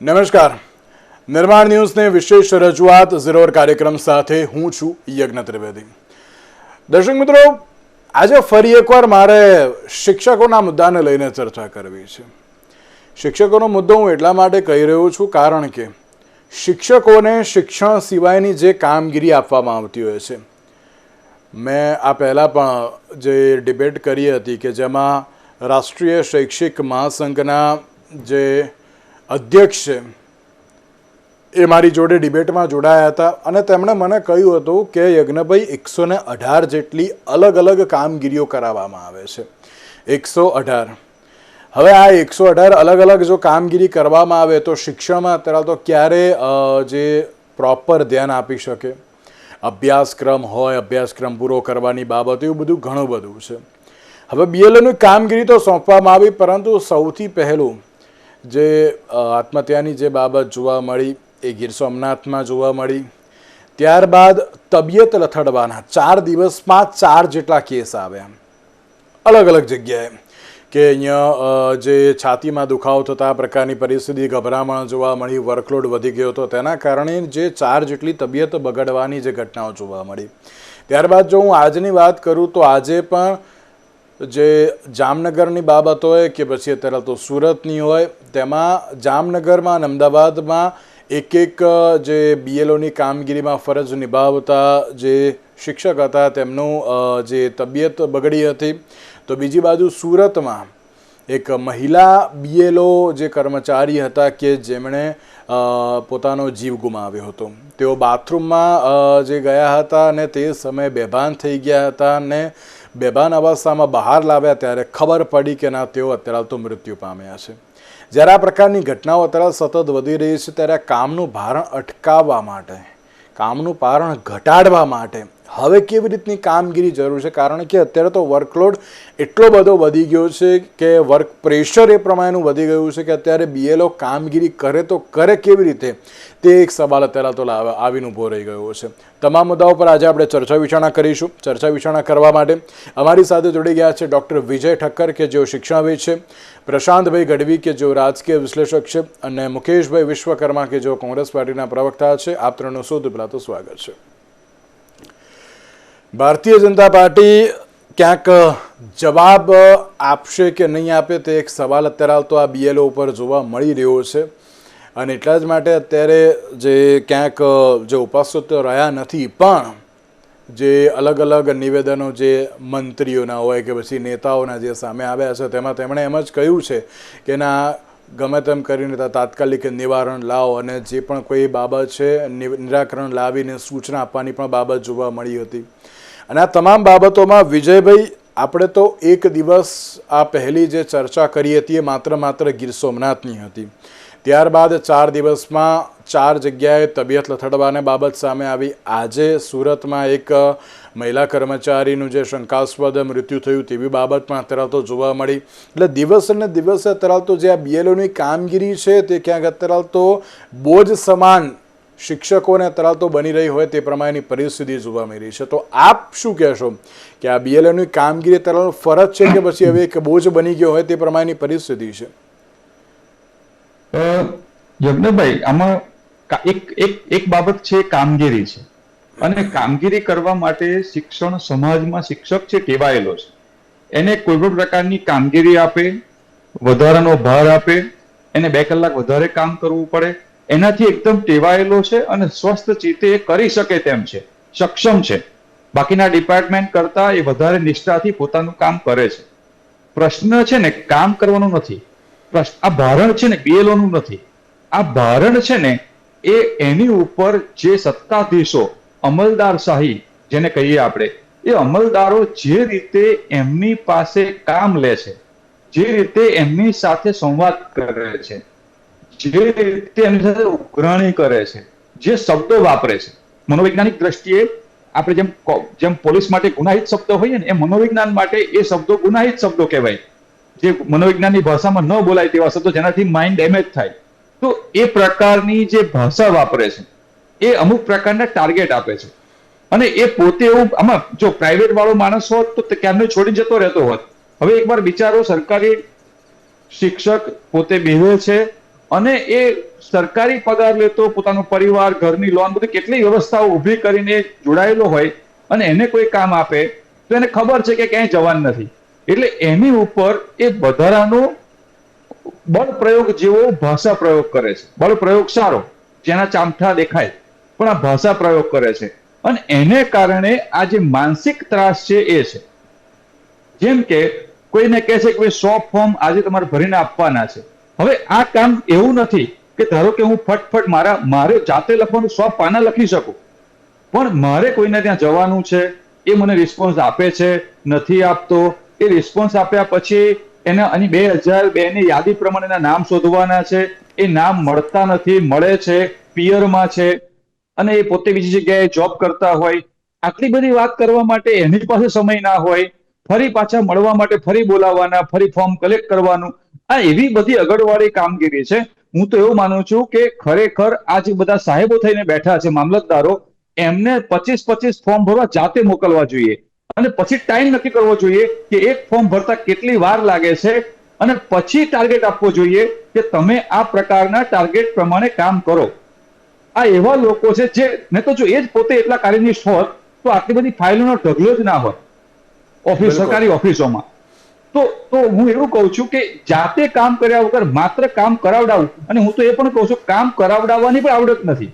નમસ્કાર. નિર્માણ ન્યૂઝની વિશેષ રજૂઆત ઝીરોર કાર્યક્રમ સાથે હું છું યજ્ઞ ત્રિવેદી. દર્શક મિત્રો, આજે ફરી એકવાર મારે શિક્ષકોના મુદ્દાને લઈને ચર્ચા કરવી છે. શિક્ષકોનો મુદ્દો હું એટલા માટે કહી રહ્યો છું કારણ કે શિક્ષકોને શિક્ષણ સિવાયની જે કામગીરી આપવામાં આવતી હોય છે, મેં આ પહેલાં પણ જે ડિબેટ કરી હતી કે જેમાં રાષ્ટ્રીય શૈક્ષિક મહાસંઘના જે અધ્યક્ષ છે એ મારી જોડે ડિબેટમાં જોડાયા હતા અને તેમણે મને કહ્યું હતું કે યજ્ઞભાઈ 118 જેટલી અલગ અલગ કામગીરીઓ કરાવવામાં આવે છે. 118. હવે આ 118 અલગ અલગ જો કામગીરી કરવામાં આવે તો શિક્ષણમાં અત્યારે તો ક્યારે જે પ્રોપર ધ્યાન આપી શકે, અભ્યાસક્રમ હોય, અભ્યાસક્રમ પૂરો કરવાની બાબત, એવું બધું ઘણું બધું છે. હવે બીએલઓની કામગીરી તો સોંપવામાં આવી, પરંતુ સૌથી પહેલું જે આત્મહત્યાની જે બાબત જોવા મળી એ ગીર સોમનાથમાં જોવા મળી. ત્યારબાદ તબિયત લથડવાના 4 દિવસમાં 4 જેટલા કેસ આવ્યા અલગ અલગ જગ્યાએ, કે અહીંયા જે છાતીમાં દુખાવો થતા આ પ્રકારની પરિસ્થિતિ, ગભરામણ જોવા મળી, વર્કલોડ વધી ગયો હતો, તેના કારણે જે 4 જેટલી તબિયત બગડવાની જે ઘટનાઓ જોવા મળી. ત્યારબાદ જો હું આજની વાત કરું તો આજે પણ જે જામનગરની બાબત હોય કે પછી અત્યારે તો સુરતની હોય, તેમાં જામનગરમાં અને અમદાવાદમાં એક જે બીએલઓની કામગીરીમાં ફરજ નિભાવતા જે શિક્ષક હતા તેમનું જે તબિયત બગડી હતી. તો બીજી બાજુ સુરતમાં એક મહિલા બીએલઓ જે કર્મચારી હતા કે જેમણે પોતાનો જીવ ગુમાવ્યો હતો. તેઓ બાથરૂમમાં જે ગયા હતા અને તે સમયે બેભાન થઈ ગયા હતા અને બેભાન અવસ્થામાં બહાર લાવ્યા ત્યારે ખબર પડી કે ના, તેઓ અત્યારે તો મૃત્યુ પામ્યા છે. જ્યારે આ પ્રકારની ઘટનાઓ અત્યારે સતત વધી રહી છે ત્યારે કામનું ભારણ અટકાવવા માટે, કામનું ભારણ ઘટાડવા માટે હવે કેવી રીતની કામગીરી જરૂર છે, કારણ કે અત્યારે તો વર્કલોડ એટલો બધો વધી ગયો છે કે વર્ક પ્રેશર એ પ્રમાણેનું વધી ગયું છે કે અત્યારે બીએલઓ કામગીરી કરે તો કરે કેવી રીતે, તે એક સવાલ અત્યારે તો આવીને ઊભો રહી ગયો છે. તમામ મુદ્દાઓ પર આજે આપણે ચર્ચા વિચારણા કરીશું. ચર્ચા વિચારણા કરવા માટે અમારી સાથે જોડી ગયા છે ડૉક્ટર વિજય ઠક્કર કે જેઓ શિક્ષણવિદ છે, પ્રશાંતભાઈ ગઢવી કે જેઓ રાજકીય વિશ્લેષક છે, અને મુકેશભાઈ વિશ્વકર્મા કે જેઓ કોંગ્રેસ પાર્ટીના પ્રવક્તા છે. આપ ત્રણનું સૌથી પહેલાં તો સ્વાગત છે. ભારતીય જનતા પાર્ટી ક્યાંક જવાબ આપશે કે નહીં આપે તે એક સવાલ અત્યારે તો આ બીએલઓ ઉપર જોવા મળી રહ્યો છે, અને એટલા જ માટે અત્યારે જે ક્યાંક જે ઉપસ્થિત રહ્યા નથી, પણ જે અલગ અલગ નિવેદનો જે મંત્રીઓના હોય કે પછી નેતાઓના જે સામે આવ્યા છે તેમાં તેમણે એમ જ કહ્યું છે કે ના, ગમે તેમ કરીને તાત્કાલિક નિવારણ લાવો, અને જે પણ કોઈ બાબત છે નિરાકરણ લાવીને સૂચના આપવાની પણ બાબત જોવા મળી હતી. અને આ તમામ બાબતોમાં વિજયભાઈ, આપણે તો એક દિવસ આ પહેલી જે ચર્ચા કરી હતી એ માત્ર ગીર સોમનાથની હતી. ત્યારબાદ 4 દિવસમાં 4 જગ્યાએ તબિયત લથડવાને બાબત સામે આવી. આજે સુરતમાં એક મહિલા કર્મચારીનું જે શંકાસ્પદ મૃત્યુ થયું તેવી બાબત પણ અત્યારે તો જોવા મળી. એટલે દિવસે ને દિવસે અત્યારે તો જે આ બીએલઓની કામગીરી છે તે ક્યાંક અત્યારે તો બોજ સમાન શિક્ષકોને અત્યારે તો બની રહી હોય તે પ્રમાણેની પરિસ્થિતિ જોવા મળી રહી છે. તો આપ શું કહેશો કે આ બીએલઓની કામગીરી અત્યારે ફરજ છે કે પછી હવે એક બોજ બની ગયો હોય તે પ્રમાણેની પરિસ્થિતિ છે? યજ્ઞભાઈ, આમાં એક બાબત છે, કામગીરી છે, અને કામગીરી કરવા માટે શિક્ષણ સમાજમાં શિક્ષક છે ટેવાયેલો છે. એને કોઈ પણ પ્રકારની કામગીરી આપે, વધારાનો ભાર આપે, એને 2 કલાક વધારે કામ કરવું પડે, એનાથી એકદમ ટેવાયેલો છે અને સ્વસ્થ ચિત્તે એ કરી શકે તેમ છે, સક્ષમ છે. બાકીના ડિપાર્ટમેન્ટ કરતા એ વધારે નિષ્ઠાથી પોતાનું કામ કરે છે. પ્રશ્ન છે ને કામ કરવાનો નથી, આ ભારણ છે ને બીએલઓ નું નથી. આ ભારણ છે ને એ એની ઉપર જે સત્તાધીશો, અમલદારશાહી જેને કહીએ આપણે, એ અમલદારો જે રીતે એમની પાસે કામ લે છે, જે રીતે એમની સાથે સંવાદ કરે છે, જે રીતે એમની સાથે ઉઘરાણી કરે છે, જે શબ્દો વાપરે છે, મનોવૈજ્ઞાનિક દ્રષ્ટિએ આપણે જેમ પોલીસ માટે ગુનાહિત શબ્દો હોય ને, એ મનોવિજ્ઞાન માટે એ શબ્દો ગુનાહિત શબ્દો કહેવાય, જે મનોવિજ્ઞાનની ભાષામાં ન બોલાય તેવા શબ્દો, જેનાથી માઇન્ડ ડેમેજ થાય. તો એ પ્રકારની જે ભાષા વાપરે છે એ અમુક પ્રકારના ટાર્ગેટ આપે છે. અને એ પોતે એવું, આમાં જો પ્રાઇવેટ વાળો માણસ હોત તો ક્યારનો છોડી જતો રહેતો હોત. હવે એકવાર બિચારો સરકારી શિક્ષક પોતે બેહે છે, અને એ સરકારી પગાર લેતો, પોતાનો પરિવાર, ઘરની લોન, બધી કેટલી વ્યવસ્થાઓ ઊભી કરીને જોડાયેલો હોય અને એને કોઈ કામ આપે તો એને ખબર છે કે ક્યાંય જવાનું નથી, એટલે એની ઉપર એ વધારાનો બળ પ્રયોગ જેવો ભાષા પ્રયોગ કરે છે. બળ પ્રયોગ સારો, જેના ચામઠા દેખાય, પણ આ ભાષા પ્રયોગ કરે છે અને એને કારણે આ જે માનસિક ત્રાસ છે એ છે. જેમ કે કોઈને કહે છે કે 100 ફોર્મ આજે તમારે ભરીને આપવાના છે. હવે આ કામ એવું નથી કે ધારો કે હું ફટફટ મારે જાતે લખવાનું 100 પાના લખી શકું, પણ મારે કોઈને ત્યાં જવાનું છે, એ મને રિસ્પોન્સ આપે છે, નથી આપતો, એ રિસ્પોન્સ આપ્યા પછી એને અને 2002 ની યાદી પ્રમાણે એના નામ શોધવાના છે, એ નામ મળતા નથી, મળે છે, પિયરમાં છે અને એ પોતે બીજી જગ્યાએ જોબ કરતા હોય. આટલી બધી વાત કરવા માટે એની પાસે સમય ના હોય, ફરી પાછા મળવા માટે ફરી બોલાવવાના, ફરી ફોર્મ કલેક્ટ કરવાનું, આ એવી બધી અગડવાળી કામગીરી છે. હું તો એવું માનું છું કે ખરેખર આ જે બધા સાહેબો થઈને બેઠા છે, મામલતદારો, એમને 25 ફોર્મ ભરવા જાતે મોકલવા જોઈએ અને પછી ટાઈમ નક્કી કરવો જોઈએ કે એક ફોર્મ ભરતા કેટલી વાર લાગે છે અને પછી ટાર્ગેટ આપવો જોઈએ કે તમે આ પ્રકારના ટાર્ગેટ પ્રમાણે કામ કરો. આ એવા લોકો છે જે, ને તો જો એ જ પોતે એટલા કાર્યનિષ્ઠ હોત તો આટલી બધી ફાઇલોનો ઢગલો જ ના હોત સરકારી ઓફિસોમાં. તો હું એવું કહું છું કે જાતે કામ કર્યા વગર માત્ર કામ કરાવડાવવું, અને હું તો એ પણ કહું છું કામ કરાવડાવવાની પણ આવડત નથી.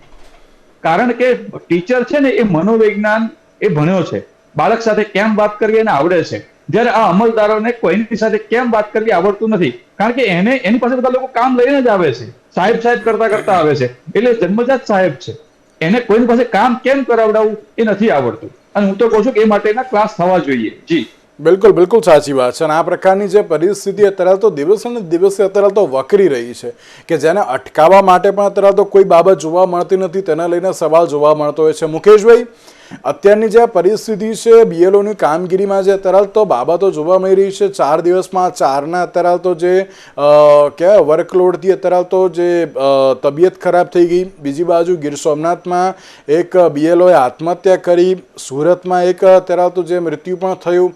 કારણ કે ટીચર છે ને એ મનોવિજ્ઞાન એ ભણ્યો છે, બાળક સાથે કેમ વાત કરવી એને આવડે છે, જ્યારે આ અમલદારોને કોઈની સાથે કેમ વાત કરવી આવડતું નથી. કારણ કે એની પાસે બધા લોકો કામ લઈને જ આવે છે, સાહેબ કરતા કરતા આવે છે, એટલે જન્મજાત સાહેબ છે. એને કોઈની પાસે કામ કેમ કરાવડાવવું એ નથી આવડતું, અને હું તો કહું છું કે એ માટેના ક્લાસ થવા જોઈએ. જી બિલકુલ બિલકુલ સાચી વાત છે. અને આ પ્રકારની જે પરિસ્થિતિ અત્યારે તો દિવસે ને દિવસે અત્યારે તો વકરી રહી છે કે જેને અટકાવવા માટે પણ અત્યારે તો કોઈ બાબત જોવા મળતી નથી, તેને લઈને સવાલ જોવા મળતો હોય છે. મુકેશભાઈ, અત્યારની જે પરિસ્થિતિ છે બીએલઓની કામગીરીમાં જે અત્યારે તો બાબતો જોવા મળી રહી છે, 4 દિવસમાં 4ના અત્યારે તો જે કહેવાય વર્કલોડથી અત્યારે તો જે તબિયત ખરાબ થઈ ગઈ. બીજી બાજુ ગીર સોમનાથમાં એક બીએલઓએ આત્મહત્યા કરી, સુરતમાં એક અત્યારે તો જે મૃત્યુ પણ થયું,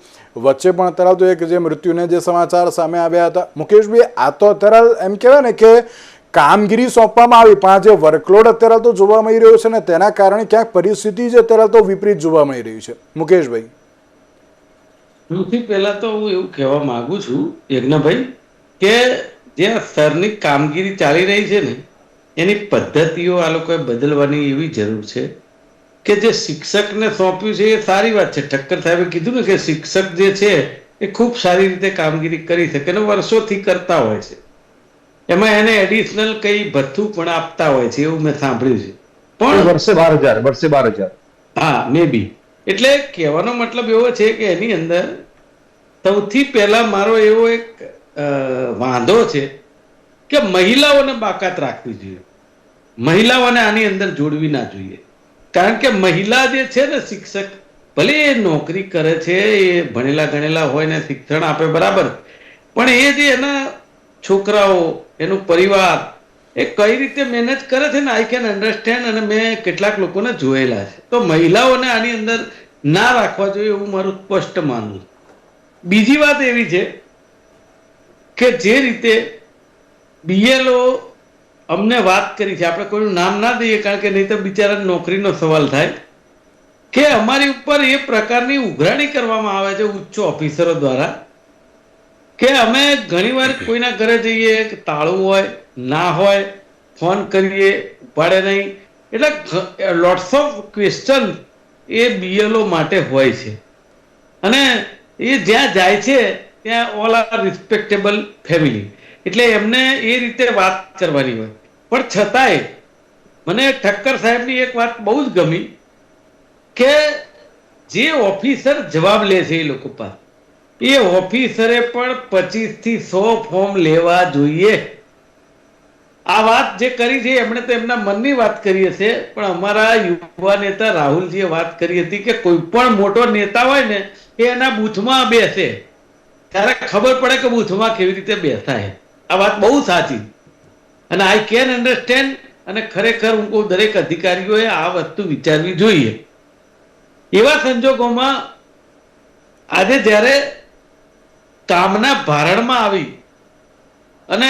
વચ્ચે પણ અત્યારે તો એક જે મૃત્યુને જે સમાચાર સામે આવ્યા હતા. મુકેશભાઈ, આ તો અત્યારે એમ કહેવાય ને કે કામગીરી સોંપવામાં આવી, પણ આ જે વર્કલોડ અત્યારે તો જોવા મળી રહ્યો છે ને તેના કારણે ક્યાંક પરિસ્થિતિ જ અત્યારે તો વિપરીત જોવા મળી રહી છે. મુકેશભાઈ, સૌથી પહેલા તો હું એવું કહેવા માંગુ છું યજ્ઞભાઈ કે જે સ્તરની કામગીરી ચાલી રહી છે ને એની પદ્ધતિઓ આ લોકોએ બદલવાની એવી જરૂર છે કે જે શિક્ષકને સોંપ્યું છે એ સારી વાત છે. ઠક્કર સાહેબે કીધું ને કે શિક્ષક જે છે એ ખૂબ સારી રીતે કામગીરી કરી શકે અને વર્ષોથી કરતા હોય છે, એમાં એને એડિશનલ કઈ ભથ્થું પણ આપતા હોય છે એવું મેં સાંભળ્યું છે. પણ વર્ષે 12,000. હા, મે બી. એટલે કહેવાનો મતલબ એવો છે કે એની અંદર સૌથી પહેલા મારો એવો એક વાંધો છે કે મહિલાઓને બાકાત રાખવી જોઈએ, મહિલાઓને આની અંદર જોડવી ના જોઈએ. કારણ કે મહિલા જે છે ને શિક્ષક, ભલે એ નોકરી કરે છે, એ ભણેલા ગણેલા હોય ને શિક્ષણ આપે બરાબર, પણ એ જે એના છોકરાઓ, એનું પરિવાર એ કઈ રીતે મહેનત કરે છે ને આઈ કેન અન્ડરસ્ટેન્ડ, અને મેં કેટલાક લોકોને જોયેલા છે. તો મહિલાઓને આની અંદર ના રાખવા જોઈએ એવું મારું સ્પષ્ટ માનવું. બીજી વાત એવી છે કે જે રીતે બીએલઓ અમને વાત કરી છે, આપણે કોઈનું નામ ના દઈએ કારણ કે નહીં તો બિચારા નોકરીનો સવાલ થાય, કે અમારી ઉપર એ પ્રકારની ઉઘરાણી કરવામાં આવે છે ઉચ્ચ ઓફિસરો દ્વારા કે અમે ઘણીવાર કોઈના ઘરે જઈએ, તાળું હોય ના હોય, ફોન કરીએ ઉપાડે નહીં, એટલે lots of question A BLO માટે હોય છે. અને એ જ્યાં જાય છે ત્યાં ઓલ આર રિસ્પેક્ટેબલ ફેમિલી, એટલે એમને એ રીતે વાત કરવાની હોય. પણ છતાંય મને ઠક્કર સાહેબની એક વાત બહુ જ ગમી કે જે ઓફિસર જવાબ લે છે એ લોકો પાસે, એ ઓફિસરે પણ 25 થી 100 ફોર્મ લેવા જોઈએ. આ વાત જે કરી છે એમણે તો એમના મનની વાત કરી હશે, પણ અમારા યુવા નેતા રાહુલજીએ વાત કરી હતી કે કોઈ પણ મોટો નેતા હોય ને એ એના બૂથમાં બેસે ત્યારે ખબર પડે કે બૂથમાં કેવી રીતે બેસાય. આ વાત બહુ સાચી, અને આઈ કેન અન્ડરસ્ટેન્ડ. અને ખરેખર હું કહું દરેક અધિકારીઓએ આ વસ્તુ વિચારવી જોઈએ. એવા સંજોગોમાં આજે જ્યારે કામના ભારણમાં આવી અને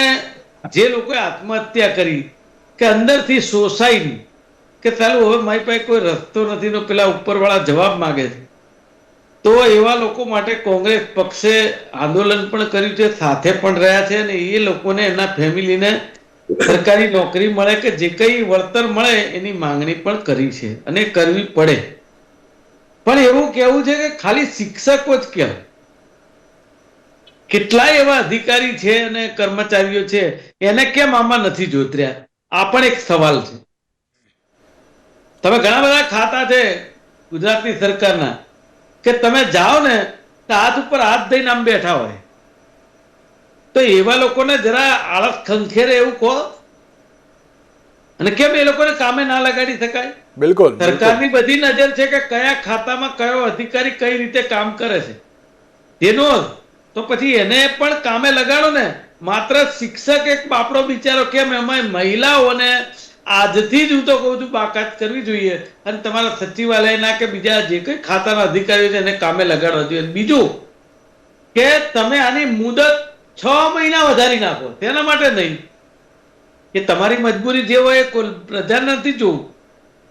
જે લોકોએ આત્મહત્યા કરી કે અંદરથી શોષાઈ નહીં કે ચાલો હવે મારી પાસે કોઈ રસ્તો નથી ને પેલા ઉપરવાળા જવાબ માંગે છે, તો એવા લોકો માટે કોંગ્રેસ પક્ષે આંદોલન પણ કર્યું છે, સાથે પણ રહ્યા છે, અને એ લોકોને એના ફેમિલીને સરકારી નોકરી મળે કે જે કંઈ વળતર મળે એની માંગણી પણ કરી છે અને કરવી પડે. પણ એવું કહેવું છે કે ખાલી શિક્ષકો જ કેમ, કેટલાય એવા અધિકારી છે અને કર્મચારીઓ છે એને કેમ આમાં નથી જોતર્યા? આ પણ એક સવાલ છે. તમે ઘણા બધા ખાતા છે ગુજરાતની સરકારના કે તમે જાઓ ને તો હાથ ઉપર હાથ દઈને આમ બેઠા હોય, તો એવા લોકોને જરા આળસ ખંખેરે એવું કહો, અને કેમ એ લોકોને કામે ના લગાડી શકાય? બિલકુલ. સરકારની બધી નજર છે કે કયા ખાતામાં કયો અધિકારી કઈ રીતે કામ કરે છે તેનો, તો પછી એને પણ કામે લગાડો ને. માત્ર શિક્ષક એક બાપડો બિચારો કેમ, એમાં મહિલાઓને આજથી જ હું તો કહું છું બાકાત કરવી જોઈએ, અને તમારા સચિવાલયના કે બીજા જે કઈ ખાતાના અધિકારીઓ છે એને કામે લગાડવા જોઈએ. બીજું કે તમે આની મુદત 6 મહિના વધારી નાખો, તેના માટે નહીં કે તમારી મજબૂરી જે હોય એ પ્રજાને નથી જોવું,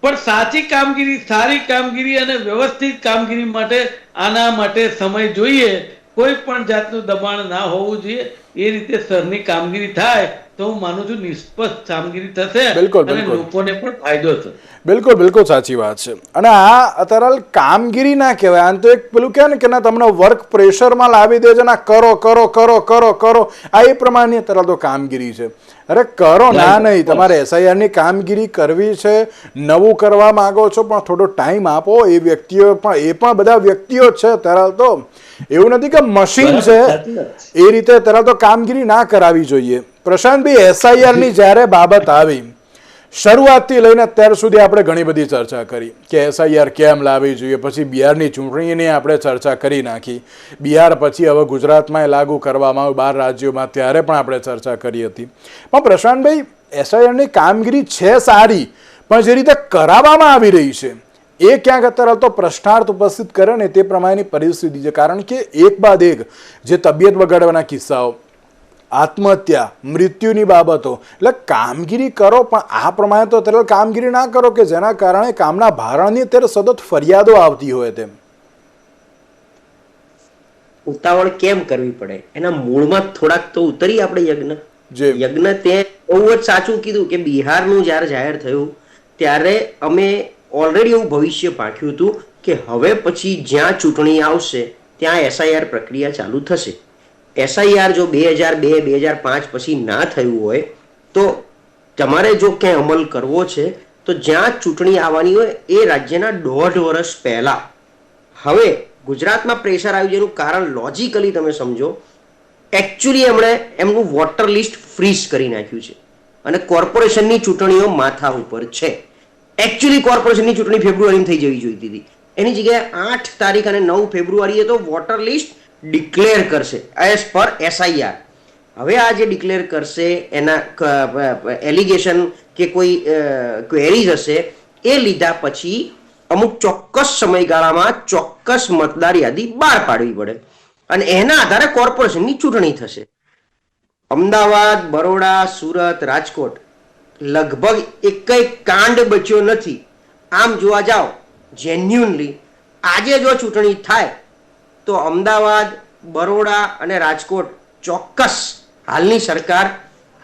પણ સાચી કામગીરી, સારી કામગીરી અને વ્યવસ્થિત કામગીરી માટે આના માટે સમય જોઈએ. કોઈ પણ જાતનું દબાણ ના હોવું જોઈએ. એ રીતે સ્તરની કામગીરી થાય તો હું માનું છું નિષ્પક્ષ કામગીરી થશે અને લોકોને પણ ફાયદો થશે. બિલકુલ બિલકુલ સાચી વાત છે. અને આ અત્યારે કામગીરી ના કહેવાય, આમ તો એક પેલું કહે ને કે ના તમને વર્ક પ્રેશરમાં લાવી દે છે, ના કરો કરો કરો કરો કરો, આ એ પ્રમાણની અત્યારે તો કામગીરી છે. અરે કરો ના નહીં, તમારે SIR ની કામગીરી કરવી છે, નવું કરવા માંગો છો પણ થોડો ટાઈમ આપો. એ વ્યક્તિઓ પણ, એ પણ બધા વ્યક્તિઓ છે અત્યારે તો, એવું નથી કે મશીન છે. એ રીતે અત્યારે તો કામગીરી ના કરાવી જોઈએ. પ્રશાંતભાઈ, SIR ની જ્યારે બાબત આવી, શરૂઆતથી લઈને અત્યાર સુધી આપણે ઘણી બધી ચર્ચા કરી કે SIR કેમ લાવવી જોઈએ, પછી બિહારની ચૂંટણીની આપણે ચર્ચા કરી નાખી, બિહાર પછી હવે ગુજરાતમાં લાગુ કરવામાં આવ્યું 12 રાજ્યોમાં, ત્યારે પણ આપણે ચર્ચા કરી હતી. પણ પ્રશાંતભાઈ, SIR ની કામગીરી છે સારી, પણ જે રીતે કરાવવામાં આવી રહી છે એ ક્યાંક અત્યારે તો પ્રશ્નાર્થ ઉપસ્થિત કરે ને તે પ્રમાણેની પરિસ્થિતિ છે. કારણ કે એક બાદ એક જે તબિયત બગાડવાના કિસ્સાઓ, આત્મહત્યા, મૃત્યુની બાબતો, એટલે કામગીરી કરો પણ આ પ્રમાણે તો અત્યારે કામગીરી ના કરો કે જેના કારણે કામના ભારણની અત્યારે સતત ફરિયાદો આવતી હોય. તેમ ઉતાવળ કેમ કરવી પડે એના મૂળમાં થોડાક તો ઉતરી આપણે. યજ્ઞ તે બહુ જ સાચું કીધું કે બિહારનું જ્યારે જાહેર થયું ત્યારે અમે ઓલરેડી એવું ભવિષ્ય પાઠ્યું હતું કે હવે પછી જ્યાં ચૂંટણી આવશે ત્યાં SIR પ્રક્રિયા ચાલુ થશે. SIR જો 2002-2005 પછી ના થયું હોય તો તમારે જો ક્યાંય અમલ કરવો છે તો જ્યાં ચૂંટણી આવવાની હોય એ રાજ્યના 1.5 વર્ષ પહેલા. હવે ગુજરાતમાં પ્રેશર આવ્યું જેનું કારણ લોજિકલી તમે સમજો, એકચ્યુઅલી એમણે એમનું વોટર લિસ્ટ ફ્રીઝ કરી નાખ્યું છે અને કોર્પોરેશનની ચૂંટણીઓ માથા ઉપર છે. એકચ્યુઅલી કોર્પોરેશનની ચૂંટણી ફેબ્રુઆરીમાં થઈ જવી જોઈતી હતી, એની જગ્યાએ 8 તારીખ અને 9 ફેબ્રુઆરીએ તો વોટર લિસ્ટ ડિક્લેર કરશે એઝ પર SIR. હવે આ જે ડિક્લેર કરશે એના એલિગેશન કે કોઈ ક્વેરીઝ હશે એ લીધા પછી અમુક ચોક્કસ સમયગાળામાં ચોક્કસ મતદાર યાદી બહાર પાડવી પડે અને એના આધારે કોર્પોરેશનની ચૂંટણી થશે. અમદાવાદ, બરોડા, સુરત, રાજકોટ લગભગ એકય કાંડ બચ્યો નથી. આમ જોવા જાઓ જેન્યુઅનલી આજે જો ચૂંટણી થાય તો અમદાવાદ, બરોડા અને રાજકોટ ચોક્કસ હાલની સરકાર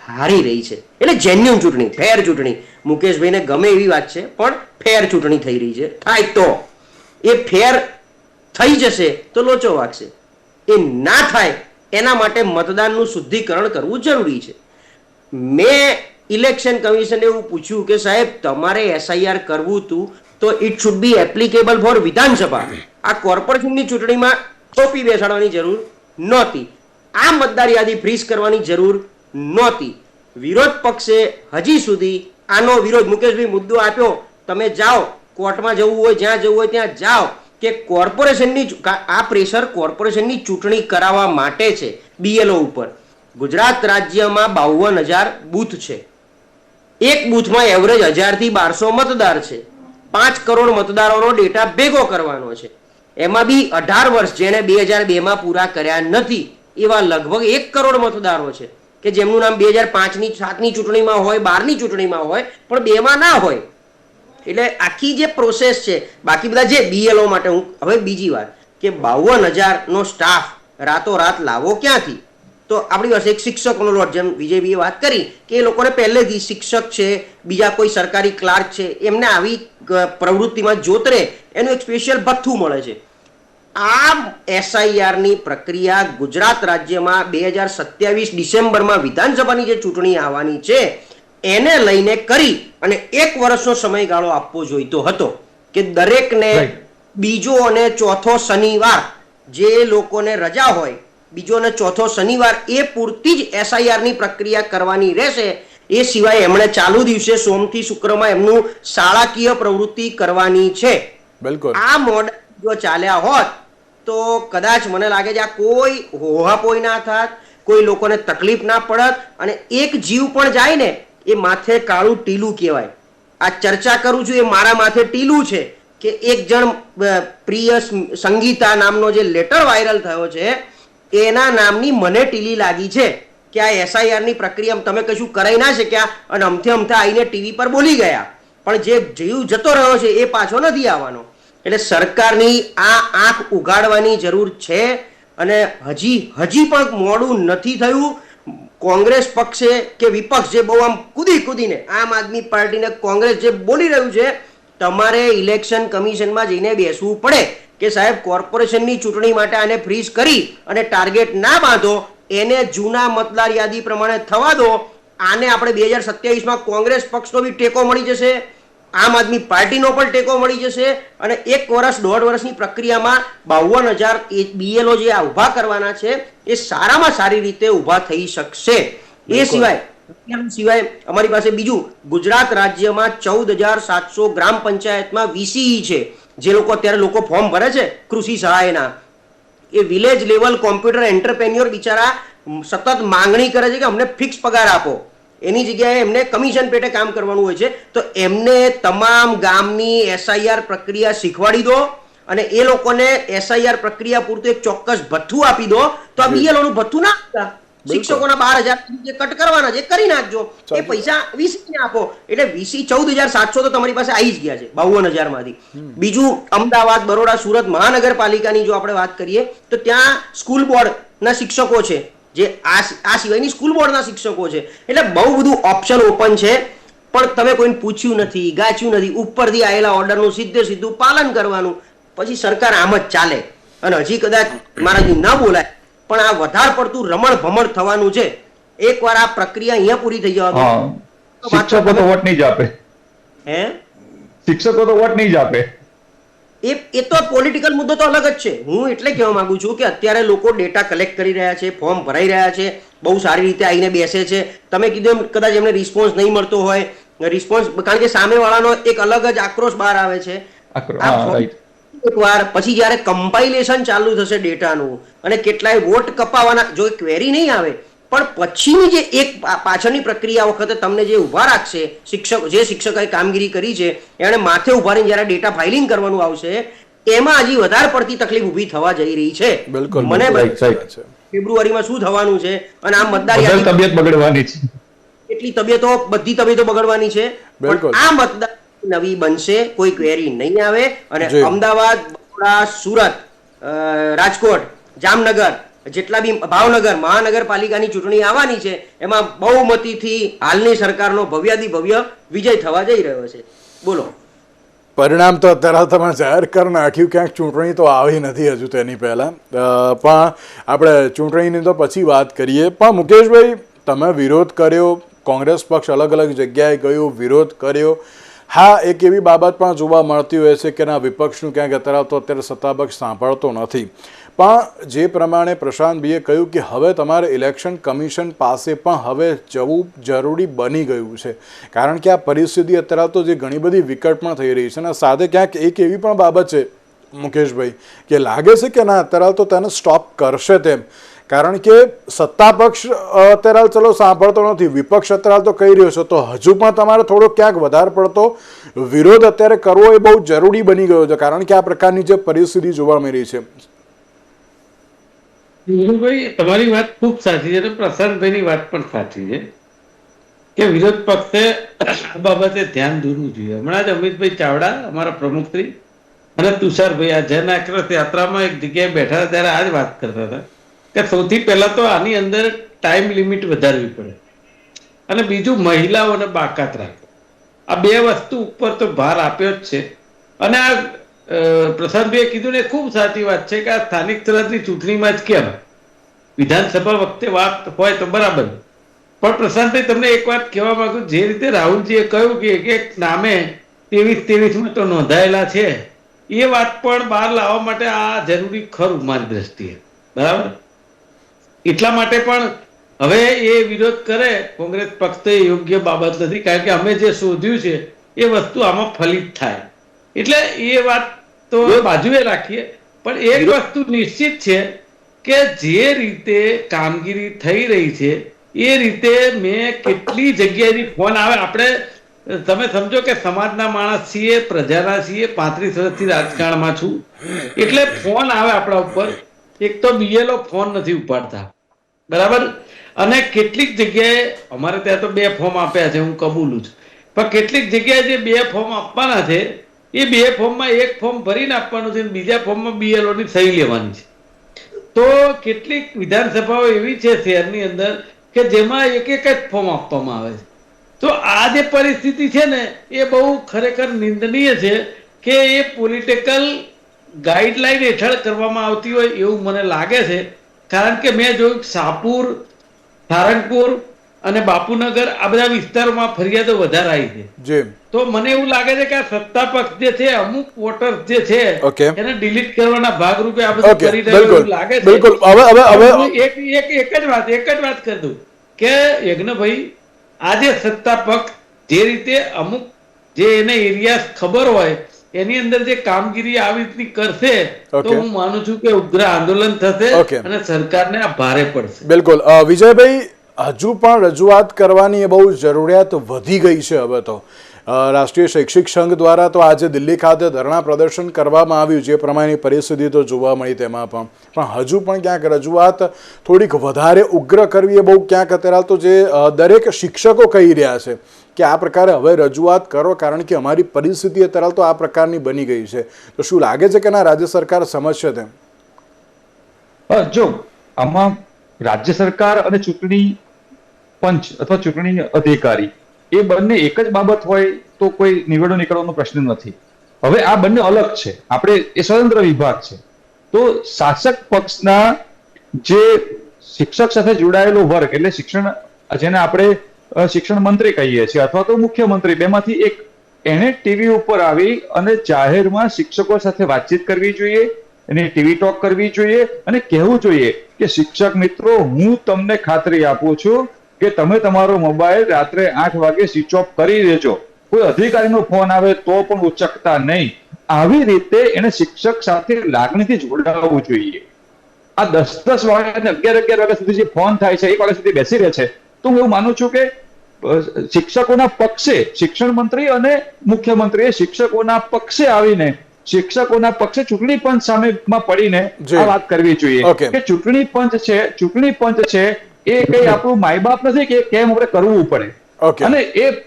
હારી રહી છે. એટલે જેન્યુઅન ચૂંટણી, ફેર ચૂંટણી, મુકેશભાઈને ગમે એવી વાત છે પણ ફેર ચૂંટણી થઈ રહી છે. થાય તો એ ફેર થઈ જશે તો લોચો વાગશે, એ ના થાય એના માટે મતદાનનું શુદ્ધિકરણ કરવું જરૂરી છે. મેં ઇલેક્શન કમિશને એવું પૂછ્યું કે સાહેબ તમારે SIR કરવું હતું તો it should be applicable for Vidhan Sabha. આ કોર્પોરેશનની ચૂંટણીમાં ટોપી બેસાડવાની જરૂર નહોતી, આ મતદાર યાદી ફ્રીઝ કરવાની જરૂર નહોતી. વિરોધ પક્ષે હજી સુધી આનો વિરોધ, મુકેશભાઈ મુદ્દો આપ્યો, તમે જાઓ કોર્ટમાં જવું હોય, જ્યાં જવું હોય ત્યાં જાઓ, કે કોર્પોરેશનની આ પ્રેશર કોર્પોરેશનની ચૂંટણી કરાવવા માટે છે BLO ઉપર. ગુજરાત રાજ્યમાં 52,000 બૂથ છે, એક બૂથમાં એવરેજ 1000 થી 1200 મતદાર છે. 5 કરોડ મતદારોનો ડેટા ભેગો કરવાનો છે. એમાં બી 18 વર્ષ જેને 2002માં પૂરા કર્યા નથી એવા લગભગ 1 કરોડ મતદારો છે. કે જેમનું નામ 2005ની 7ની ચૂંટણીમાં હોય, 12ની ચૂંટણીમાં હોય, પણ 2માં ના હોય. એટલે આખી જે પ્રોસેસ છે, બાકી બધા જે BLO માટે હું હવે બીજી વાત કે 52,000નો સ્ટાફ રાતોરાત લાવો ક્યાંથી? તો આપણી પાસે એક શિક્ષકોનો લોટ, જેમ વિજયભાઈએ વાત કરી કે એ લોકોને પહેલેથી શિક્ષક છે, બીજા કોઈ સરકારી ક્લાર્ક છે, એમને આવી પ્રવૃત્તિમાં જોતરે એનું એક સ્પેશિયલ ભથ્થું મળે છે. આ SIRની પ્રક્રિયા ગુજરાત રાજ્યમાં 2027 ડિસેમ્બરમાં વિધાનસભાની જે ચૂંટણી આવવાની છે એને લઈને કરી અને 1 વર્ષનો સમયગાળો આપવો જોઈતો હતો કે દરેકને બીજો અને ચોથો શનિવાર જે લોકોને રજા હોય, બીજો અને ચોથો શનિવાર એ પૂરતી જ SIRની પ્રક્રિયા કરવાની રહેશે. એ સિવાય એમણે ચાલુ દિવસે સોમથી શુક્રમાં એમનું શાળાકીય પ્રવૃત્તિ કરવાની છે. બિલકુલ આ મોડેલ જો ચાલ્યા હોત તો કદાચ મને લાગે છે આ કોઈ હોહાપોઈ ના થાત, કોઈ લોકોને તકલીફ ના પડત અને એક જીવ પણ જાય ને એ માથે કાળું ટીલું કહેવાય. આ ચર્ચા કરું છું એ મારા માથે ટીલું છે કે એક જણ પ્રિય સંગીતા નામનો જે લેટર વાયરલ થયો છે એના નામની મને ટીલી લાગી છે કે આ SIRની પ્રક્રિયા તમે કશું કરાઈ ના શક્યા અને અમથે આવીને ટીવી પર બોલી ગયા, પણ જે જીવ જતો રહ્યો છે એ પાછો નથી આવવાનો. એટલે સરકારની આ આંખ ઉઘાડવાની જરૂર છે અને હજી પણ મોડું નથી થયું. કોંગ્રેસ પક્ષે કે વિપક્ષ જે બહુ આમ કૂદીને આમ આદમી પાર્ટીને કોંગ્રેસ જે બોલી રહ્યું છે, તમારે ઇલેક્શન કમિશનમાં જઈને બેસવું પડે કે સાહેબ કોર્પોરેશનની ચૂંટણી માટે આને ફ્રીઝ કરી અને ટાર્ગેટ ના બાંધો, એને જૂના મતદાર યાદી પ્રમાણે થવા દો. આને આપણે 2027માં કોંગ્રેસ પક્ષનો બી ટેકો મળી જશે, આમ આદમી પાર્ટીનો પણ ટેકો મળી જશે અને 1 વર્ષ 1.5 વર્ષની પ્રક્રિયામાં 52,000 BLO જે આ ઊભા કરવાના છે એ સારામાં સારી રીતે ઊભા થઈ શકશે. એ સિવાય અમારી પાસે બીજું ગુજરાત રાજ્યમાં 14,700 ગ્રામ પંચાયતમાં VCE છે, જે લોકો અત્યારે લોકો ફોર્મ ભરે છે કૃષિ સહાયના. એ વિલેજ લેવલ કોમ્પ્યુટર એન્ટરપ્રેન્યોર બિચારા સતત માંગણી કરે છે કે અમને ફિક્સ પગાર આપો, એની જગ્યાએ એમને કમિશન પેટે કામ કરવાનું હોય છે. તો એમને તમામ ગામની SIR પ્રક્રિયા શીખવાડી દો અને એ લોકોને SIR પ્રક્રિયા પૂરતું એક ચોક્કસ ભથ્થું આપી દો. તો આ BLO નું ભથ્થું ના આપતા, શિક્ષકોના 12,000 જે કટ કરવાના છે કરી નાખજો, એ પૈસા VC ને આપો. એટલે VC 14,700 તો તમારી પાસે આવી જ ગયા છે 52,000 માંથી. બીજું અમદાવાદ, બરોડા, સુરત મહાનગરપાલિકાની જો આપણે વાત કરીએ તો ત્યાં સ્કૂલ બોર્ડના શિક્ષકો છે, જે આ સિવાયની સ્કૂલ બોર્ડના શિક્ષકો છે. એટલે બહુ બધું ઓપ્શન ઓપન છે, પણ તમે કોઈને પૂછ્યું નથી, ગાચ્યું નથી, ઉપરથી આવેલા ઓર્ડરનું સીધું પાલન કરવાનું, પછી સરકાર આમ જ ચાલે. અને હજી કદાચ મારાથી ન બોલાય પણ આ વધારે પડતું રમણ ભમણ થવાનું છે. એકવાર આ પ્રક્રિયા અહીંયા પૂરી થઈ જવા દો, શિક્ષકો તો વોટ નહીં જ આપે. શિક્ષકો તો વોટ નહીં જ આપે. એ તો પોલિટિકલ મુદ્દો તો અલગ જ છે. હું એટલે કહેવા માંગુ છું કે અત્યારે લોકો ડેટા કલેક્ટ કરી રહ્યા છે, ફોર્મ ભરાઈ રહ્યા છે, બહુ સારી રીતે આવીને બેસે છે. તમે કીધું એમ કદાચ એમને રિસ્પોન્સ નહીં મળતો હોય, કારણ કે સામેવાળાનો એક અલગ જ આક્રોશ બહાર આવે છે. એકવાર પછી જયારે કમ્પાઇલેશન ચાલુ થશે ડેટાનું અને કેટલાય વોટ કપાવાના, જો ક્વેરી નહીં આવે પણ પછીની જે એક પાછળની પ્રક્રિયા વખતે તમને જે ઉભા રાખશે જે શિક્ષકોએ કામગીરી કરી છે એને માથે ઉભા રહીને જયારે ડેટા ફાઇલિંગ કરવાનું આવશે, એમાં હજી વધારે પડતી તકલીફ ઊભી થવા જઈ રહી છે. મને ફેબ્રુઆરીમાં શું થવાનું છે અને આ મતદાર તબિયત બગડવાની છે, એટલી બધી તબિયતો બગડવાની છે. પણ આ મતદાર નવી બનશે, કોઈ ક્વેરી નહીં આવે. અને અમદાવાદ, બરોડા, સુરત, રાજકોટ, જામનગર, જેટલા બી ભાવનગર મહાનગરપાલિકાની ચૂંટણી આવવાની છે એમાં બહુમતીથી હાલની સરકારનો ભવ્યાદિભવ્ય વિજય થવા જઈ રહ્યો છે. બોલો, પરિણામ તો અત્યારે તમે જાહેર કરી નાખ્યું, ક્યાંક ચૂંટણી તો આવી નથી હજુ તેની પહેલા, પણ આપણે ચૂંટણીની તો પછી વાત કરીએ. પણ મુકેશભાઈ, તમે વિરોધ કર્યો, કોંગ્રેસ પક્ષ અલગ અલગ જગ્યાએ ગયું, વિરોધ કર્યો. હા, એક એવી બાબત પણ જોવા મળતી હોય છે કે ના, વિપક્ષનું ક્યાંક અત્યારે સત્તાપક્ષ સાંભળતો નથી. પણ જે પ્રમાણે પ્રશાંતભાઈએ કહ્યું કે હવે તમારે ઇલેક્શન કમિશન પાસે પણ હવે જવું જરૂરી બની ગયું છે, કારણ કે આ પરિસ્થિતિ અત્યારે તો જે ઘણી બધી વિકટ પણ થઈ રહી છે. અને સાથે ક્યાંક એક એવી પણ બાબત છે મુકેશભાઈ કે લાગે છે કે ના, અત્યારે તો તેને સ્ટોપ કરશે તેમ, કારણ કે સત્તા પક્ષ અત્યારે ચલો સાંભળતો નથી, વિપક્ષ અત્યારે તો કહી રહ્યો છે, તો હજુ પણ તમારે થોડો ક્યાંક વધારે પડતો વિરોધ અત્યારે કરવો એ બહુ જરૂરી બની ગયો છે, કારણ કે આ પ્રકારની જે પરિસ્થિતિ જોવા મળી રહી છે. ભાઈ તમારી વાત ખૂબ સાચી છે અને પ્રશાંતભાઈની વાત પણ સાચી છે કે વિરોધ પક્ષે આ બાબતે ધ્યાન દોરવું જોઈએ. હમણાં જ અમિતભાઈ ચાવડા અમારા પ્રમુખશ્રી અને તુષારભાઈ આ જન આક્રોશ યાત્રામાં એક જગ્યાએ બેઠા હતા ત્યારે આ જ વાત કરતા હતા કે સૌથી પહેલા તો આની અંદર ટાઈમ લિમિટ વધારવી પડે અને બીજું મહિલાઓને બાકાત રાખો. આ બે વસ્તુ ઉપર તો ભાર આપ્યો જ છે. અને આ પ્રશાંતભાઈએ કીધું ને ખૂબ સાચી વાત છે કે આ સ્થાનિક સ્વરાજની ચૂંટણીમાં જ કેમ વિધાનસભા વખતે વાત હોય તો બરાબર, પણ પ્રશાંતભાઈ તમને એક વાત કહેવા માંગુ, જે રીતે રાહુલજીએ કહ્યું કે એક નામે 23-23 તો નોંધાયેલા છે, એ વાત પણ બહાર લાવવા માટે આ જરૂરી ખરું મારી દ્રષ્ટિએ. બરાબર, એટલા માટે પણ હવે એ વિરોધ કરે કોંગ્રેસ પક્ષ તો યોગ્ય બાબત નથી, કારણ કે અમે જે શોધ્યું છે એ વસ્તુ આમાં ફલિત થાય. એટલે એ વાત તો બાજુએ રાખીએ, પણ એક વસ્તુ નિશ્ચિત છે કે જે રીતે કામગીરી થઈ રહી છે એ રીતે મેં કેટલી જગ્યાએથી ફોન આવે. આપણે તમે સમજો કે સમાજના માણસ છીએ, પ્રજાના છીએ, 35 વર્ષથી રાજકારણમાં છું, એટલે ફોન આવે આપણા ઉપર. એક તો બીએલઓ ફોન નથી ઉપાડતા, બરાબર, અને કેટલીક જગ્યાએ અમારે ત્યાં તો 2 ફોર્મ આપ્યા છે, હું કબૂલું છું, પણ કેટલીક જગ્યાએ જે 2 ફોર્મ આપવાના છે એ 2 ફોર્મમાં એક ફોર્મ ભરીને આપવાનું છે, બીજા ફોર્મમાં બીએલઓ ની સહી લેવાની છે. તો કેટલીક વિધાનસભાઓ એવી છે શહેરની અંદર કે જેમાં એક જ ફોર્મ આપવામાં આવે છે. તો આ જે પરિસ્થિતિ છે ને એ બહુ ખરેખર નિંદનીય છે કે એ પોલિટિકલ ગાઈડલાઈન હેઠળ કરવામાં આવતી હોય એવું મને લાગે છે. કારણ કે મેં જોયું શાહપુર, સારંગપુર અને બાપુનગર આ બધા વિસ્તારોમાં ફરિયાદો વધારે આવી છે. તો મને એવું લાગે છે કે આ સત્તા પક્ષ જે છે અમુક વોટર્સ જે છે એને ડિલીટ કરવાના ભાગરૂપે આ બધું કરી રહ્યું એવું લાગે છે. એક જ વાત કરી દઉં કે યજ્ઞભાઈ, આ જે સત્તા પક્ષ જે રીતે અમુક જે એને એરિયા ખબર હોય એની અંદર જે કામગીરી આવી રીતની કરશે તો હું માનું છું કે ઉગ્ર આંદોલન થશે અને સરકારને આ ભારે પડશે. બિલકુલ વિજયભાઈ, હજુ પણ રજૂઆત કરવાની એ બહુ જરૂરિયાત વધી ગઈ છે. હવે તો રાષ્ટ્રીય શૈક્ષિક સંઘ દ્વારા તો આજે દિલ્હી ખાતે ધરણા પ્રદર્શન કરવામાં આવ્યું, જે પ્રમાણેની પરિસ્થિતિ તો જોવા મળી તેમાં પણ હજુ પણ ક્યાંક રજૂઆત થોડીક વધારે ઉગ્ર કરવી એ બહુ ક્યાંક અત્યારે તો જે દરેક શિક્ષકો કહી રહ્યા છે કે આ પ્રકારે હવે રજૂઆત કરો, કારણ કે અમારી પરિસ્થિતિ અત્યારે તો આ પ્રકારની બની ગઈ છે. તો શું લાગે છે કે ના રાજ્ય સરકાર સમજશે તેમ? જો આમાં રાજ્ય સરકાર અને ચૂંટણી પંચ અથવા ચૂંટણી અધિકારી એ બંને એક જ બાબત હોય તો કોઈ નિવેડો નીકળવાનો પ્રશ્ન નથી. હવે આ બંને અલગ છે, આપણે એ સ્વતંત્ર વિભાગ છે. તો શાસક પક્ષના જે શિક્ષક સાથે જોડાયેલો વર્ગ એટલે શિક્ષણ, જેને આપણે શિક્ષણ મંત્રી કહીએ છીએ અથવા તો મુખ્યમંત્રી, બેમાંથી એક, એને ટીવી ઉપર આવી અને જાહેરમાં શિક્ષકો સાથે વાતચીત કરવી જોઈએ, એની ટીવી ટોક કરવી જોઈએ અને કહેવું જોઈએ કે શિક્ષક મિત્રો, હું તમને ખાતરી આપું છું કે તમે તમારો મોબાઈલ રાત્રે 8 વાગે સ્વિચ ઓફ કરી દેજો, કોઈ અધિકારીનો ફોન આવે તો પણ ઉચકતા નહીં. આવી રીતે એને શિક્ષક સાથે લાગણીથી જોડાવવું જોઈએ. આ 10-10 વાગે અને 11-11 વાગ્યા સુધી જે ફોન થાય છે, 1 વાગ્યા સુધી બેસી રહે છે, તો હું એવું માનું છું કે શિક્ષકોના પક્ષે શિક્ષણ મંત્રી અને મુખ્યમંત્રીએ શિક્ષકોના પક્ષે આવીને શિક્ષકોના પક્ષે ચૂંટણી પંચ સામેમાં પડીને આ વાત કરવી જોઈએ કે ચૂંટણી પંચ છે એ કઈ આપણું માય બાપ નથી કે કેમ આપણે કરવું પડે. અને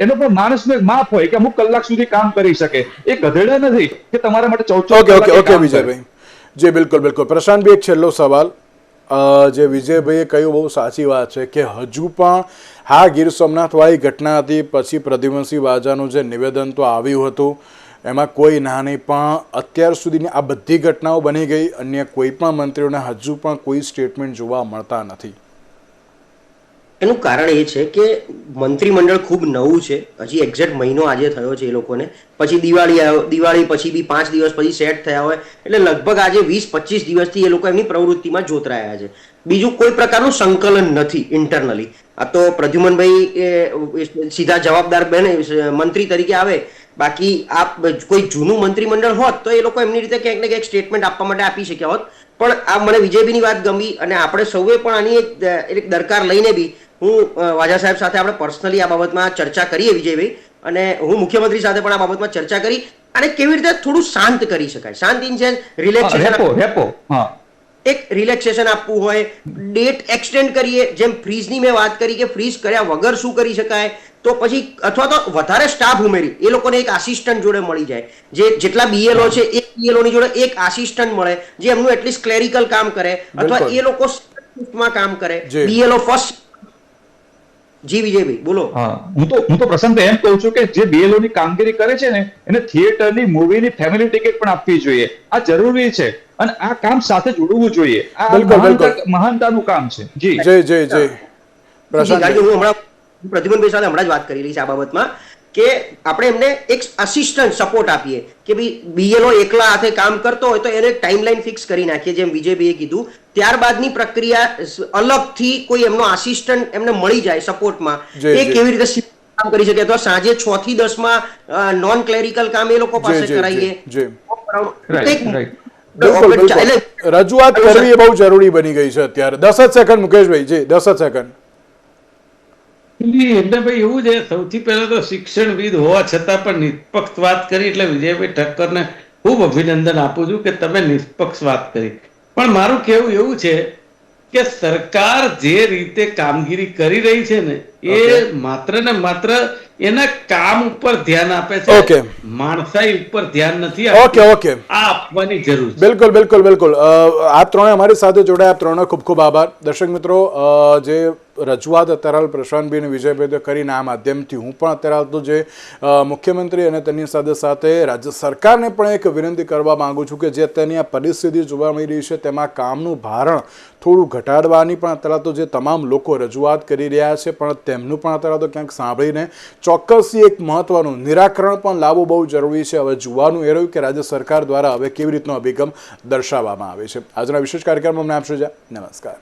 એનો પણ માણસનો એક માપ હોય કે અમુક કલાક સુધી કામ કરી શકે. એ ગધેડા નથી કે તમારા માટે 14 કલાક. વિજયભાઈ, જી બિલકુલ. પ્રશાંતભાઈ, એક છેલ્લો સવાલ. જે વિજયભાઈએ કહ્યું બહુ સાચી વાત છે કે હજુ પણ હા, ગીર સોમનાથ વાળી ઘટના હતી, પછી પ્રદ્યુમનસિંહ વાજાનું જે નિવેદન તો આવ્યું હતું, એમાં કોઈ ના નહીં, પણ અત્યાર સુધીની આ બધી ઘટનાઓ બની ગઈ, અન્ય કોઈ પણ મંત્રીઓને હજુ પણ કોઈ સ્ટેટમેન્ટ જોવા મળતા નથી. એનું કારણ એ છે કે મંત્રીમંડળ ખૂબ નવું છે, હજી એક્ઝેક્ટ મહિનો આજે થયો છે એ લોકોને, પછી દિવાળી પછી બી 5 દિવસ પછી સેટ થયા હોય, એટલે લગભગ આજે 20-25 દિવસથી એ લોકો એમની પ્રવૃત્તિમાં જોતરાયા છે. બીજું કોઈ પ્રકારનું સંકલન નથી ઇન્ટરનલી. આ તો પ્રદ્યુમનભાઈ સીધા જવાબદાર બને મંત્રી તરીકે આવે, બાકી આ કોઈ જૂનું મંત્રીમંડળ હોત તો એ લોકો એમની રીતે ક્યાંક ને ક્યાંક સ્ટેટમેન્ટ આપવા માટે આપી શક્યા હોત. પણ આ મને વિજયભાઈની વાત ગમી અને આપણે સૌએ પણ આની એક દરકાર લઈને બી હું વાજા સાહેબ સાથે આપણે પર્સનલી આ બાબતમાં ચર્ચા કરીએ વિજયભાઈ, અને હું મુખ્યમંત્રી સાથે પણ આ બાબતમાં ચર્ચા કરી અને કેવી રીતે થોડું શાંત કરી શકાય, શાંત ઇન સેન્સ રિલેક્સેશન. એક રિલેક્સેશન આપવું હોય, ડેટ એક્સટેન્ડ કરીએ, જેમ ફ્રીઝની મેં વાત કરી કે ફ્રીઝ કર્યા વગર શું કરી શકાય, તો પછી અથવા તો વધારે સ્ટાફ ઉમેરી એ લોકોને એક આસિસ્ટન્ટ જોડે મળી જાય, જેટલા બીએલઓ છે એક બીએલઓ ની જોડે એક આસિસ્ટન્ટ મળે જે એમનું એટલીસ્ટ ક્લેરિકલ કામ કરે, અથવા એ લોકો માં કામ કરે, બીએલઓ ફર્સ્ટ. જી વિજયભાઈ બોલો. હા, હું તો પ્રસન્ન એમ કહું છું કે જે બીએલઓ ની કામગીરી કરે છે ને એને થિયેટરની મૂવીની ફેમિલી ટિકિટ પણ આપવી જોઈએ. આ જરૂરી છે અને આ કામ સાથે જોડવું જોઈએ. આ મહાનતાનું કામ છે. જી જય હું હમણાં પ્રદ્યુમનભાઈ સાથે હમણાં જ વાત કરી રહી છે આ બાબતમાં કે આપણે એમને એક અસિસ્ટન્ટ સપોર્ટ આપીએ કે ભાઈ બીએલઓ એકલા હાથે કામ કરતો હોય તો એને ટાઈમલાઈન ફિક્સ કરી નાખીએ, જેમ વિજયભાઈએ કીધું. ત્યારબાદની પ્રક્રિયા અલગથી કોઈ એમનો આસિસ્ટન્ટ એમને મળી જાય સપોર્ટમાં, એ કેવી રીતે કામ કરી શકે, અથવા સાંજે 6 થી 10 માં નોન ક્લેરિકલ કામ એ લોકો પાસે કરાવીએ. રજૂઆત કરવી એ બહુ જરૂરી બની ગઈ છે અત્યારે. 10 જ સેકન્ડ મુકેશભાઈ. જી 10 જ સેકન્ડ. એટલે ભાઈ એવું છે, સૌથી પહેલા તો શિક્ષણવિદ હોવા છતાં પણ નિષ્પક્ષ વાત કરી એટલે વિજયભાઈ ઠક્કરને ખૂબ અભિનંદન આપું છું કે તમે નિષ્પક્ષ વાત કરી. પણ મારું કહેવું એવું છે કે સરકાર જે રીતે કામગીરી કરી રહી છે ને એ માત્ર ને માત્ર એના કામ ઉપર ધ્યાન આપે છે, માણસાઈ ઉપર ધ્યાન નથી આપતું. આ આપવાની જરૂર છે. બિલકુલ. આપ ત્રણે અમારી સાથે જોડાયા, આપ ત્રણનો ખૂબ ખૂબ આભાર. દર્શક મિત્રો, જે રજૂઆત અત્યારે પ્રશાંતભાઈ અને વિજયભાઈ કરીને આ માધ્યમથી હું પણ અત્યારે તો જે મુખ્યમંત્રી અને તેની સાથે સાથે રાજ્ય સરકારને પણ એક વિનંતી કરવા માંગુ છું કે જે અત્યારની આ પરિસ્થિતિ જોવા મળી રહી છે તેમાં કામનું ભારણ થોડું ઘટાડવાની પણ અત્યારે તો જે તમામ લોકો રજૂઆત કરી રહ્યા છે પણ તેમનું પણ અત્યારે તો ક્યાંક સાંભળીને ચોક્કસ એક મહત્વનું નિરાકરણ પણ લાવવું બહુ જરૂરી છે. હવે જોવાનું એ રહ્યું કે રાજ્ય સરકાર દ્વારા હવે કેવી રીતનો અભિગમ દર્શાવવામાં આવે છે. આજના વિશેષ કાર્યક્રમમાં અમને આપશો. નમસ્કાર.